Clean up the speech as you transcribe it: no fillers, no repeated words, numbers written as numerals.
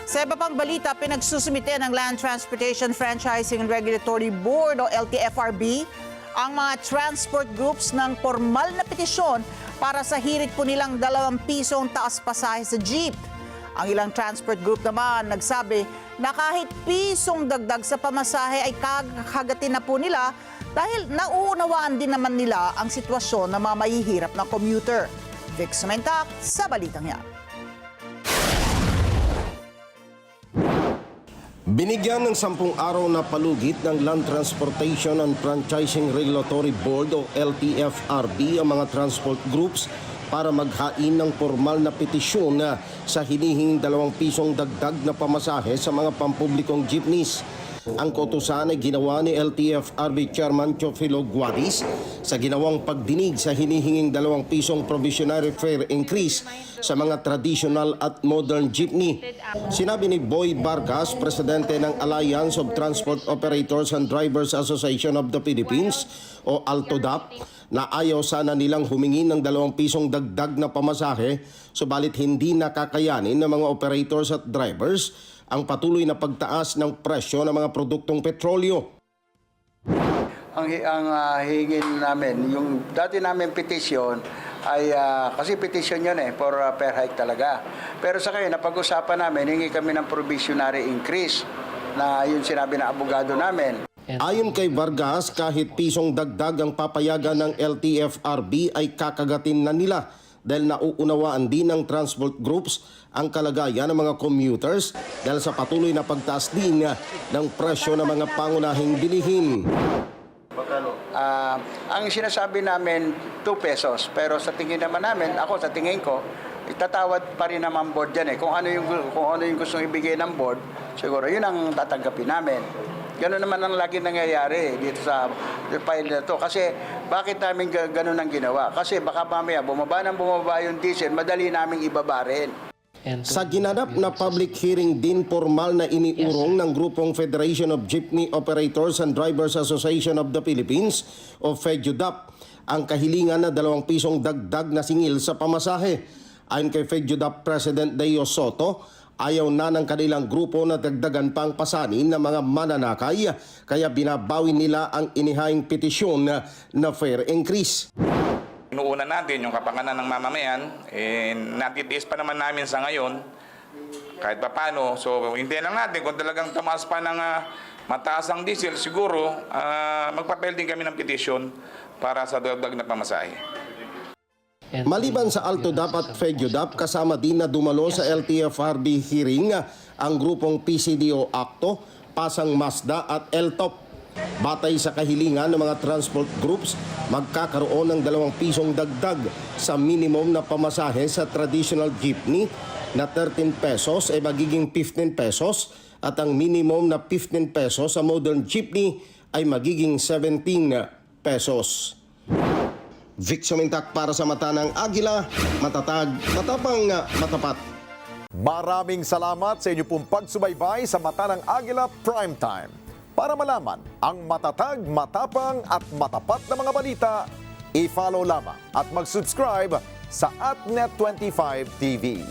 Sa iba pang balita, pinagsusumite ng Land Transportation Franchising and Regulatory Board o LTFRB ang mga transport groups ng formal na petisyon para sa hirit po nilang 2 pisong taas pasahe sa jeep. Ang ilang transport group naman nagsabi na kahit pisong dagdag sa pamasahe ay kakagatin na po nila dahil nauunawaan din naman nila ang sitwasyon ng mga mahihirap na commuter. Vic Sumentak sa balitang yan. Binigyan ng 10 araw na palugit ng Land Transportation and Franchising Regulatory Board o LTFRB ang mga transport groups para maghain ng formal na petisyon sa hinihinging 2 pisong dagdag na pamasahe sa mga pampublikong jeepneys. Ang kautusan ay ginawa ni LTFRB Chairman Teofilo Guaris sa ginawang pagdinig sa hinihinging 2 pisong provisionary fare increase sa mga traditional at modern jeepney. Sinabi ni Boy Vargas, presidente ng Alliance of Transport Operators and Drivers Association of the Philippines o ALTODAP, na ayaw sana nilang humingi ng 2 pisong dagdag na pamasahe, subalit hindi nakakayanin ng mga operators at drivers ang patuloy na pagtaas ng presyo ng mga produktong petrolyo. Ang hihingin namin, yung dati namin petisyon ay kasi petisyon yun for per hike talaga. Pero sa kayo, napag-usapan namin, hingi kami ng provisionary increase na yun sinabi ng abogado namin. Ayon kay Vargas, kahit pisong dagdag ang papayagan ng LTFRB ay kakagatin na nila dahil nauunawaan din ng transport groups ang kalagayan ng mga commuters dahil sa patuloy na pagtaas din ng presyo ng mga pangunahing bilihin. Ang sinasabi namin 2 pesos, pero sa tingin naman namin, ako sa tingin ko, itatawad pa rin naman board yan Kung ano yung gustong ibigay ng board, siguro yun ang tatanggapin namin. Gano'n naman ang lagi nangyayari dito sa file na to. Kasi bakit namin gano'n ang ginawa? Kasi baka mamaya bumaba yung diesel, madali naming ibaba rin. Sa ginanap na public hearing din, formal na iniurong ng grupong Federation of Jeepney Operators and Drivers Association of the Philippines o FEDUDAP ang kahilingan na 2 pisong dagdag na singil sa pamasahe. Ayon kay FEDUDAP President Deo Soto, ayaw na ng kanilang grupo na dagdagan pang pasanin ng mga mananakay, kaya binabawi nila ang inihaying petisyon na fare increase. Inuuna natin yung kapakanan ng mamamayan, natitiis pa naman namin sa ngayon, kahit pa paano. So, hintayin lang natin kung talagang tumaas pa ng mataas ang diesel, siguro magpapel din kami ng petisyon para sa dagdag na pamasahe. Maliban sa ALTODAP at FEDUDAP, kasama din na dumalo sa LTFRB hearing ang grupong PCDO Acto, Pasang Mazda at LTOP. Batay sa kahilingan ng mga transport groups, magkakaroon ng 2 pisong dagdag sa minimum na pamasahe sa traditional jeepney na 13 pesos ay magiging 15 pesos at ang minimum na 15 pesos sa modern jeepney ay magiging 17 pesos. Vic Sumentak para sa Mata ng Agila, matatag, matapang, matapat. Maraming salamat sa inyo pong pagsubaybay sa Mata ng Agila Primetime. Para malaman ang matatag, matapang at matapat na mga balita, i-follow lamang at mag-subscribe sa AtNet25 TV.